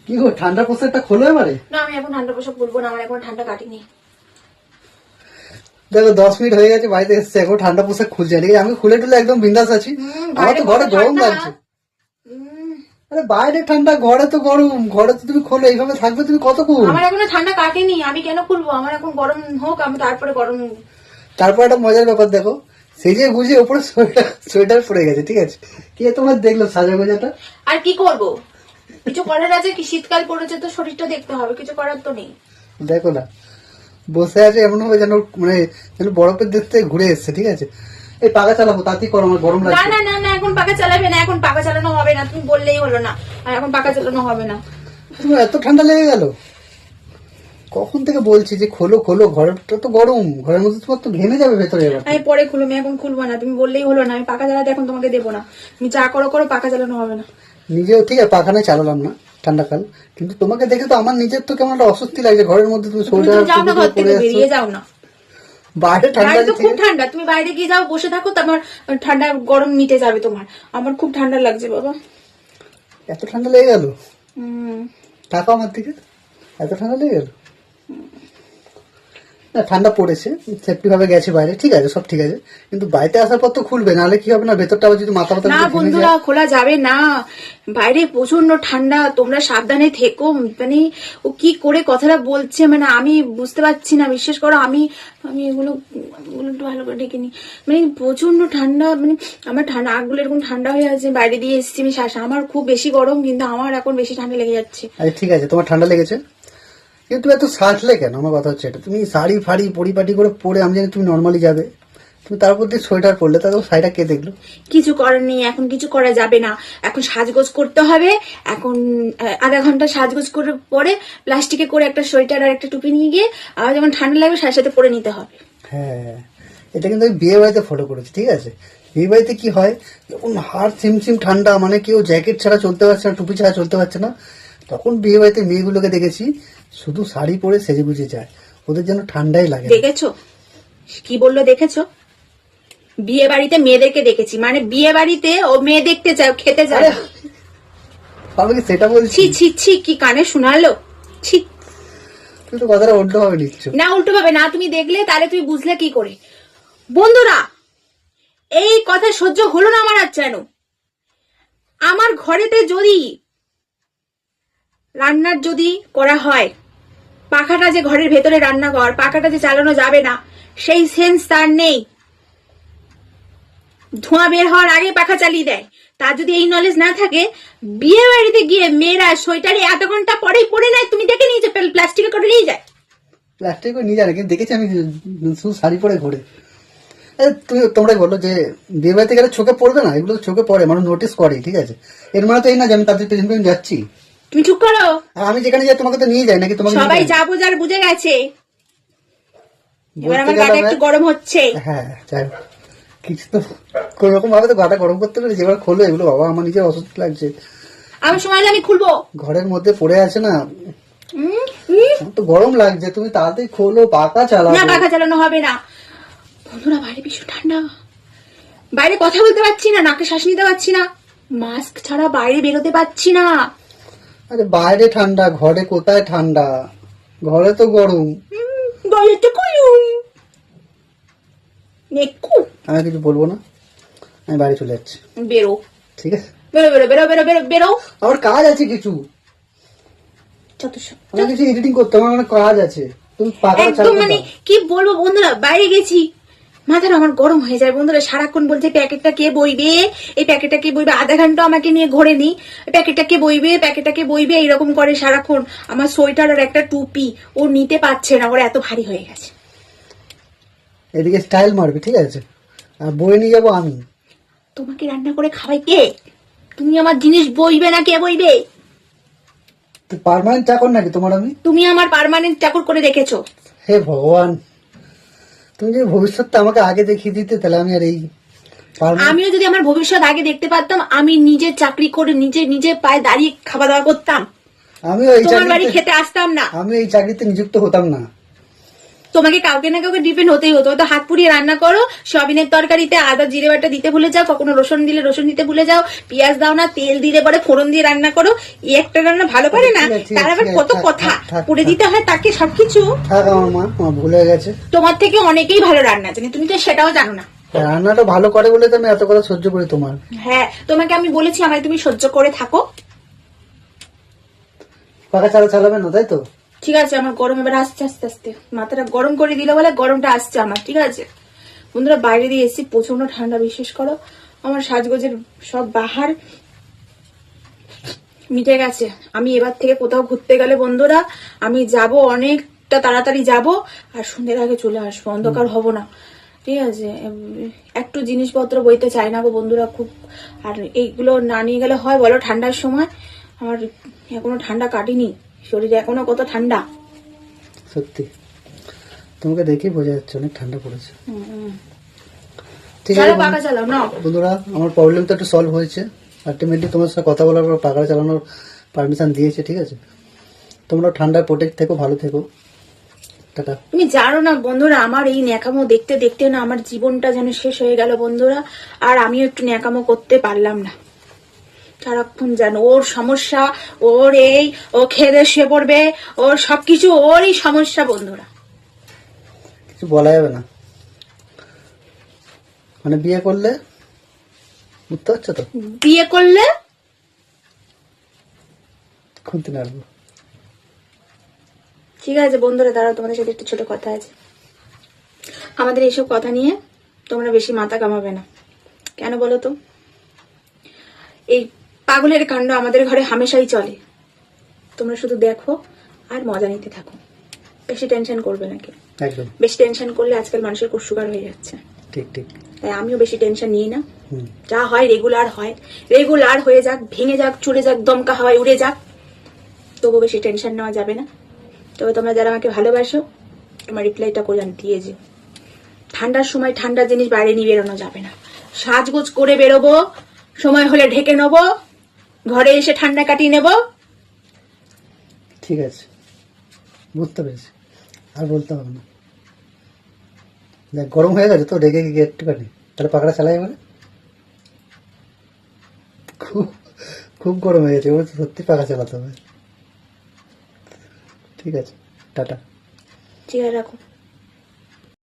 কি গো ঠান্ডা পোশাকটা খোলো এবারে। না আমি এখন ঠান্ডা পোশাক খুলবো না, আমার এখন ঠান্ডা কাটেনি। দেখো 10 মিনিট হয়ে গেছে, বাড়িতে এসছে, এখন ঠান্ডা পোশাক খুলছে নাকি? আমি খুলে টুলে একদম বিন্দাস আছি। আমার তো ঘরে গরম লাগছে। আরে বাইরে ঠান্ডা, ঘরে তো গরম। ঘরে তো তুমি খোলো, এইভাবে থাকবে তুমি কতক্ষণ? আমার এখনো ঠান্ডা কাটেনি, আমি কেন খুলবো? আমার এখন গরম হোক, আমি তারপরে গরম। তারপর একটা মজার ব্যাপার দেখো, সেই যে বুঝে ওপরে সোয়েটার পরে গেছে, ঠিক আছে? কে তোমার দেখলো সাজা গোজাটা? আর কি করব, কিছু করার আছে কি? শীতকাল পড়েছে তো শরীরটা দেখতে হবে, কিছু করার তো নেই। দেখো না, বসে আছে এমন হবে যেন মানে যেন বরফের দেশ থেকে ঘুরে এসছে, ঠিক আছে? এই পাখা চালাবো, তাতেই করো, আমার গরম না লাগছে। না না না, এখন পাখা চালাবে না, এখন পাখা চালানো হবে না, তুমি বললেই হলো না। আর এখন পাখা চালানো হবে না। তোমার এত ঠান্ডা লেগে গেল? কখন থেকে বলছি যে খোলো খোলো, ঘরটা তো গরম, ঘরের মধ্যে তোমার তো ঘেমে যাবে ভেতরে। এবার আমি পরে খুলবো, আমি এখন খুলবো না, তুমি বললেই হলো না। আমি পাখা চালাতে এখন তোমাকে দেবো না, তুমি যা করো করো, পাখা চালানো হবে না। নিজেও ঠিক আছে, পাখানে চালালাম না ঠান্ডাকাল, কিন্তু তোমাকে দেখে তো আমার নিজের তো কেমন একটা অস্বস্তি লাগছে। ঘরের মধ্যে তুমি তুমি সোয়েটার যাও না, ঘর পরে থেকে আসছো, বেরিয়ে যাও না। বাইরে ঠান্ডা বাইরে তো আছে, খুব ঠান্ডা, তুমি বাইরে গিয়ে যাও, বসে থাকো, তোমার ঠান্ডা গরম মিটে যাবে তোমার। আমার খুব ঠান্ডা লাগছে বাবা। এত ঠান্ডা লেগে গেল? হুম। টাকা আমার দিকে, এত ঠান্ডা লেগে গেল? না ঠান্ডা পড়েছে, সেফটি ভাবে গেছে বাইরে, ঠিক আছে, সব ঠিক আছে, কিন্তু বাড়িতে আসার পর তো খুলবে, নাহলে কি হবে না, ভেতরটা আবার যদি মাথা না ব্যথা বন্ধুরা, খোলা যাবে না, বাইরে প্রচন্ড ঠান্ডা, তোমরা সাবধানে থেকো। মানে ও কি করে কথাটা বলছে, মানে আমি বুঝতে পারছি না, বিশ্বাস করো। আমি আমি এগুলো একটু ভালো করে ডেকে নি। মানে প্রচন্ড ঠান্ডা, মানে আমার ঠান্ডা আগগুলো এরকম ঠান্ডা হয়ে আছে, বাইরে দিয়ে এসেছি আমি শ্বাস, আমার খুব বেশি গরম, কিন্তু আমার এখন বেশি ঠান্ডা লেগে যাচ্ছে। আচ্ছা ঠিক আছে, তোমার ঠান্ডা লেগেছে, কিন্তু এত সাজলে কেন? আমার কথা হচ্ছে এটা, তুমি শাড়ি ফাড়ি পরিপাটি করে পরে, আমি জানি তুমি নর্মালি যাবে, তুমি তারপর দিয়ে সোয়েটার পরলে, তারপর শাড়িটা কে দেখলো? কিছু করার নেই, এখন কিছু করা যাবে না, এখন সাজগোজ করতে হবে। এখন আধা ঘন্টা সাজগোজ করে পরে প্লাস্টিকে করে একটা সোয়েটার আর একটা টুপি নিয়ে গিয়ে আবার যখন ঠান্ডা লাগবে সাথে সাথে পরে নিতে হবে। হ্যাঁ, এটা কিন্তু আমি বিয়ে বাড়িতে ফটো করেছি, ঠিক আছে? বিয়ে বাড়িতে কি হয়, যখন হাড় সিমসিম ঠান্ডা, মানে কেউ জ্যাকেট ছাড়া চলতে পারছে না, টুপি ছাড়া চলতে পারছে না, তখন বিয়ে বাড়িতে মেয়েগুলোকে দেখেছি শুধু শাড়ি পরে সেজে গুজে যায়, ওদের যেন ঠান্ডাই লাগে না। দেখেছো কি বললো? দেখেছো, বিয়ে বাড়িতে মেয়েদেরকে দেখেছি, মানে বিয়ে বাড়িতে ও মেয়ে দেখতে চায়, ও খেতে যায়। আমি কি সেটা বলছি? ছি ছি ছি, কি কানে শোনালো, ছি। তুমি তো কথাটা উল্টো ভাবে নিচ্ছ। না উল্টো ভাবে না, তুমি দেখলে তাহলে তুমি বুঝলে কি করে? বন্ধুরা, এই কথা সহ্য হলো না আমার আর যেন। আমার ঘরেতে যদি রান্নার যদি করা হয়, পাখাটা যে ঘরের ভেতরে রান্নাঘর, পাখাটা যে চালানো যাবে না, সেই সেন্স তার নেই। ধোঁয়া বের হওয়ার আগে পাখা চালিয়ে দেয়। তার যদি এই নলেজ না থাকে, বিয়ে বাড়িতে গিয়ে মেয়েরা সোয়েটারে আধা ঘন্টা পরেই পরে নেয়। তুমি দেখে নিয়েছো প্লাস্টিকে করে নিয়ে যায়। প্লাস্টিক করে নিয়ে যায় না, কিন্তু দেখেছি আমি শুধু শাড়ি পরে ঘুরে। তোমরাই বলো যে বিয়ে বাড়িতে গেলে চোখে পড়বে না, এগুলো তো চোখে পড়ে, মানুষ নোটিস করে, ঠিক আছে? এর মানে তো এই না যে আমি তাদের পেছন পেছন যাচ্ছি। তুমি চুপ করো। আর আমি যেখানে যাই তোমাকে তো নিয়ে যাই নাকি? তোমাকে সবাই যা বোঝার বুঝে গেছে। এবার আমার গাটা একটু গরম হচ্ছে। হ্যাঁ যাই হোক, কিছু তো কোন রকম ভাবে তো গাটা গরম করতে পারে, যেবার খোলো এগুলো, বাবা আমার নিজের অসুস্থ লাগছে। আমার সময় হলে আমি খুলবো। ঘরের মধ্যে পড়ে আছে না, তো গরম লাগছে, তুমি তাড়াতাড়ি খোলো, পাখা চালাও। না পাখা চালানো হবে না। বন্ধুরা, বাইরে ভীষণ ঠান্ডা, বাইরে কথা বলতে পারছি না, নাকে শ্বাস নিতে পারছি না, মাস্ক ছাড়া বাইরে বেরোতে পারছি না। আরে বাইরে ঠান্ডা, ঘরে কোথায় ঠান্ডা? ঘরে তো গরম। বাইরেটা কইুম নেকু। আমি কিছু বলবো না, আমি বাড়ি চলে যাচ্ছি। বেরো, ঠিক আছে? বেরো বেরো বেরো বেরো বেরো বেরো। আমার কাজ আছে কিছু, আমার কিছু এডিটিং করতে, আমার অনেক কাজ আছে। তুমি পাখা একদম চালাতে মানে দাও। কি বলবো বন্ধুরা, বাইরে গেছি, মাথাটা আমার গরম হয়ে যায়। বন্ধুরা সারাক্ষণ বলছে প্যাকেটটা কে বইবে, এই প্যাকেটটা কে বইবে, আধা ঘন্টা আমাকে নিয়ে ঘোরে নি, প্যাকেটটা কে বইবে, প্যাকেটটা কে বইবে, এইরকম করে সারাক্ষণ। আমার সোয়েটার আর একটা টুপি ও নিতে পারছে না, ওর এত ভারী হয়ে গেছে। এদিকে স্টাইল মারবি, ঠিক আছে? আর বই নিয়ে যাবো আমি। তোমাকে রান্না করে খাওয়াই কে? তুমি আমার জিনিস বইবে না, কে বইবে? পার্মানেন্ট চাকর নাকি তোমার আমি? তুমি আমার পার্মানেন্ট চাকর করে রেখেছো। হে ভগবান, তুমি যদি ভবিষ্যৎটা আমাকে আগে দেখিয়ে দিতে, তাহলে আমি আর এই আমিও যদি আমার ভবিষ্যৎ আগে দেখতে পারতাম, আমি নিজে চাকরি করে নিজে নিজে পায়ে দাঁড়িয়ে খাওয়া দাওয়া করতাম, আমিও এই তোমার বাড়ি খেতে আসতাম না। আমি এই চাকরিতে নিযুক্ত হতাম না। তোমাকে কাউকে না কাউকে ডিপেন্ড হতেই হতো, তো হাত পুড়িয়ে রান্না করো, সয়াবিনের তরকারিতে আদা জিরে বাটা দিতে ভুলে যাও, কখনো রসুন দিলে রসুন দিতে ভুলে যাও, পেঁয়াজ দাও না, তেল দিলে পরে ফোড়ন দিয়ে রান্না করো। এই একটা রান্না ভালো পারে না, ঠিক আছে, তার আবার ঠিক আছে, কত থাক, কথা থাক, থাক, পুড়ে থাক। দিতে হয় তাকে সবকিছু। থাক আমার মা, আমার ভুল হয়ে গেছে। তোমার থেকে অনেকেই ভালো রান্না জানে, তুমি তো সেটাও জানো না। রান্নাটা ভালো করে বলে তো আমি এত কথা সহ্য করি তোমার। হ্যাঁ, তোমাকে আমি বলেছি আমায় তুমি সহ্য করে থাকো। পাকা চালাবে না তাই তো? ঠিক আছে, আমার গরম এবার আসছে আস্তে আস্তে, মাথাটা গরম করে দিলে বলে গরমটা আসছে আমার। ঠিক আছে বন্ধুরা, বাইরে দিয়ে এসেছি, প্রচন্ড ঠান্ডা, বিশ্বাস করো আমার সাজগোজের সব বাহার মিটে গেছে। আমি এবার থেকে কোথাও ঘুরতে গেলে বন্ধুরা আমি যাব, অনেকটা তাড়াতাড়ি যাব, আর সন্ধ্যের আগে চলে আসবো, অন্ধকার হব না। ঠিক আছে, একটু জিনিসপত্র বইতে চাই না গো বন্ধুরা খুব। আর এইগুলো না নিয়ে গেলে হয় বলো ঠান্ডার সময়? আমার এখনো ঠান্ডা কাটেনি, শরীরে এখনো কত ঠান্ডা। সত্যি তোমাকে দেখেই বোঝা যাচ্ছে অনেক ঠান্ডা পড়েছে। ঠিক চালো আছে পাকা চালাও না। বন্ধুরা, আমার প্রবলেম তো একটু সলভ হয়েছে। আলটিমেটলি তোমার সাথে কথা বলার পর পাকা চালানোর পারমিশন দিয়েছে। ঠিক আছে, তোমরা ঠান্ডায় প্রোটেক্ট থেকো, ভালো থেকো, টাটা। তুমি জানো না বন্ধুরা, আমার এই ন্যাকামো দেখতে দেখতে না আমার জীবনটা যেন শেষ হয়ে গেল বন্ধুরা। আর আমিও একটু ন্যাকামো করতে পারলাম না। সারাক্ষণ যেন ওর সমস্যা, ওর এই, ও খেয়ে শুয়ে পড়বে, ওর সবকিছু ওরই সমস্যা বন্ধুরা। কিছু বলা যাবে না, মানে বিয়ে করলে, বুঝতে পারছো তো? বিয়ে করলে খুনতে নাড়বো। ঠিক আছে বন্ধুরা, দাঁড়াও, তোমাদের সাথে একটু ছোট কথা আছে। আমাদের এইসব কথা নিয়ে তোমরা বেশি মাথা কামাবে না, কেন বলো তো? এই পাগলের কাণ্ড আমাদের ঘরে হামেশাই চলে। তোমরা শুধু দেখো আর মজা নিতে থাকো, বেশি টেনশন করবে নাকি? একদম বেশি টেনশন করলে আজকাল মানুষের খুব সুগার হয়ে যাচ্ছে। ঠিক ঠিক। তাই আমিও বেশি টেনশন নিই না, হুম, যা হয় রেগুলার হয়, রেগুলার হয়ে যাক, ভেঙে যাক, চুড়ে যাক, দমকা হাওয়ায় উড়ে যাক, তবু বেশি টেনশন নেওয়া যাবে না। তবে তোমরা যারা আমাকে ভালোবাসো, তোমার রিপ্লাইটা করে দিয়ে যে ঠান্ডার সময় ঠান্ডার জিনিস বাইরে নিয়ে বেরোনো যাবে না। সাজগোজ করে বেরোবো, সময় হলে ঢেকে নেবো, ঘরে এসে ঠান্ডা কাটিয়ে নেবো। ঠিক আছে, বুঝতে পেরেছি, আর বলতে হবে না। দেখ গরম হয়ে গেছে তো, রেগে গিয়ে একটুখানি, তাহলে পাকড়া চালাই মানে। খুব খুব গরম হয়ে গেছে, এবার তো সত্যি পাখা চালাতে হবে। ঠিক আছে, টাটা। ঠিক আছে, রাখো।